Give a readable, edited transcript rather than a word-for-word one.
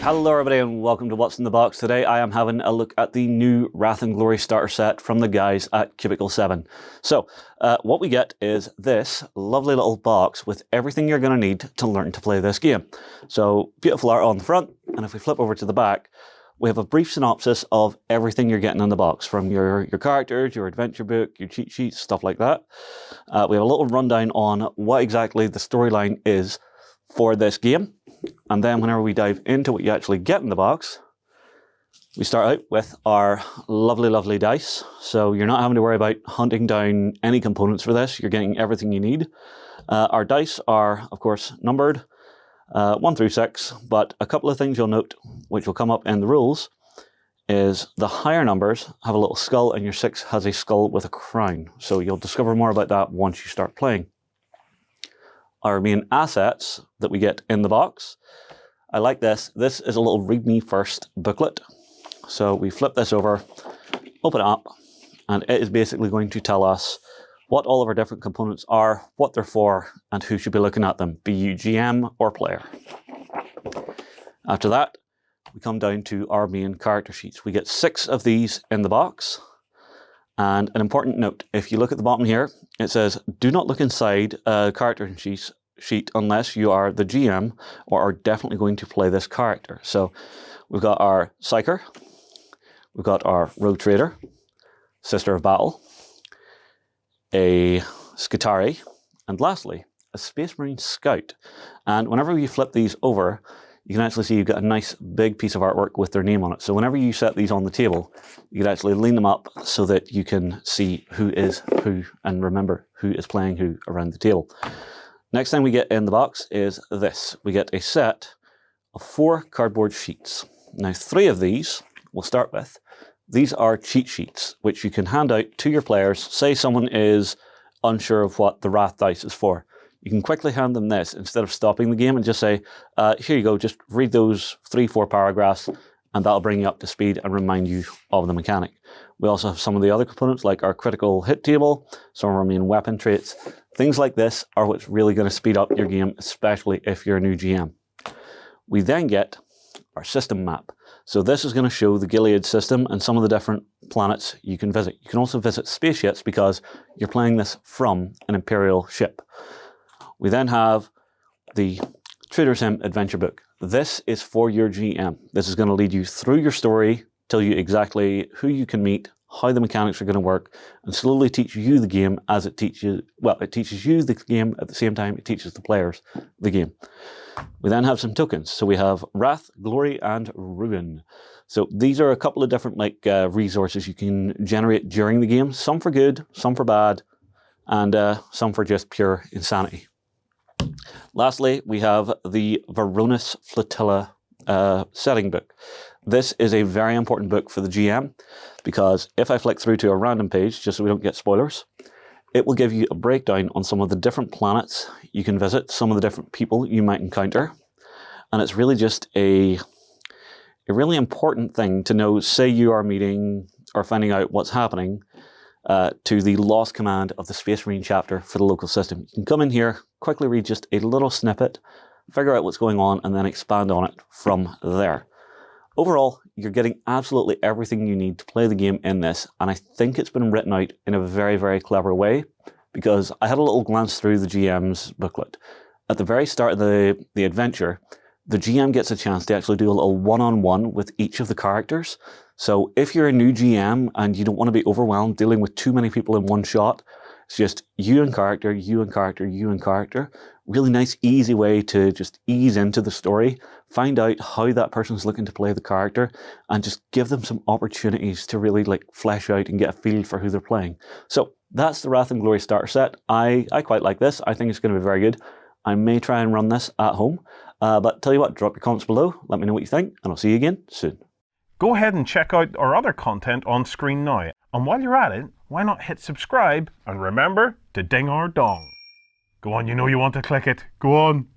Hello everybody and welcome to What's in the Box. Today I am having a look at the new Wrath and Glory starter set from the guys at Cubicle 7. So what we get is this lovely little box with everything you're going to need to learn to play this game. So beautiful art on the front, and if we flip over to the back, we have a brief synopsis of everything you're getting in the box, from your characters, your adventure book, your cheat sheets, stuff like that. We have a little rundown on what exactly the storyline is for this game. And then whenever we dive into what you actually get in the box, we start out with our lovely, lovely dice. So you're not having to worry about hunting down any components for this. You're getting everything you need. Our dice are, of course, numbered 1 through 6, but a couple of things you'll note, which will come up in the rules, is the higher numbers have a little skull and your 6 has a skull with a crown. So you'll discover more about that once you start playing. Our main assets that we get in the box, I like this. This is a little read me first booklet. So we flip this over, open it up, and it is basically going to tell us what all of our different components are, what they're for, and who should be looking at them, be you GM or player. After that, we come down to our main character sheets. We get 6 of these in the box. And an important note, if you look at the bottom here, it says, do not look inside a character sheet unless you are the GM or are definitely going to play this character. So we've got our Psyker, we've got our Rogue Trader, Sister of Battle, a Skitari, and lastly, a Space Marine Scout. And whenever you flip these over, you can actually see you've got a nice big piece of artwork with their name on it. So whenever you set these on the table, you can actually lean them up so that you can see who is who and remember who is playing who around the table. Next thing we get in the box is this. We get a set of 4 cardboard sheets. Now 3 of these we'll start with. These are cheat sheets, which you can hand out to your players. Say someone is unsure of what the Wrath dice is for. You can quickly hand them this instead of stopping the game and just say, here you go, just read those 3-4 paragraphs and that'll bring you up to speed and remind you of the mechanic. We also have some of the other components like our critical hit table, some of our main weapon traits. Things like this are what's really going to speed up your game, especially if you're a new GM. We then get our system map. So this is going to show the Gilead system and some of the different planets you can visit. You can also visit spaceships because you're playing this from an Imperial ship. We then have the Trader Sim Adventure Book. This is for your GM. This is going to lead you through your story, tell you exactly who you can meet, how the mechanics are going to work, and slowly teach you the game as it teaches, well, it teaches you the game at the same time it teaches the players the game. We then have some tokens. So we have Wrath, Glory, and Ruin. So these are a couple of different resources you can generate during the game. Some for good, some for bad, and some for just pure insanity. Lastly, we have the Varonis Flotilla setting book. This is a very important book for the GM because if I flick through to a random page, just so we don't get spoilers, it will give you a breakdown on some of the different planets you can visit, some of the different people you might encounter. And it's really just a really important thing to know, say you are meeting or finding out what's happening to the Lost Command of the Space Marine chapter for the local system. You can come in here, quickly read just a little snippet, figure out what's going on, and then expand on it from there. Overall, you're getting absolutely everything you need to play the game in this, and I think it's been written out in a very, very clever way, because I had a little glance through the GM's booklet. At the very start of the adventure, the GM gets a chance to actually do a little one-on-one with each of the characters. So if you're a new GM and you don't want to be overwhelmed dealing with too many people in one shot, it's just you and character, you and character, you and character. Really nice, easy way to just ease into the story, find out how that person's looking to play the character, and just give them some opportunities to really flesh out and get a feel for who they're playing. So that's the Wrath and Glory starter set. I quite like this. I think it's going to be very good. I may try and run this at home. But tell you what, drop your comments below, let me know what you think, and I'll see you again soon. Go ahead and check out our other content on screen now. And while you're at it, why not hit subscribe and remember to ding our dong. Go on, you know you want to click it. Go on.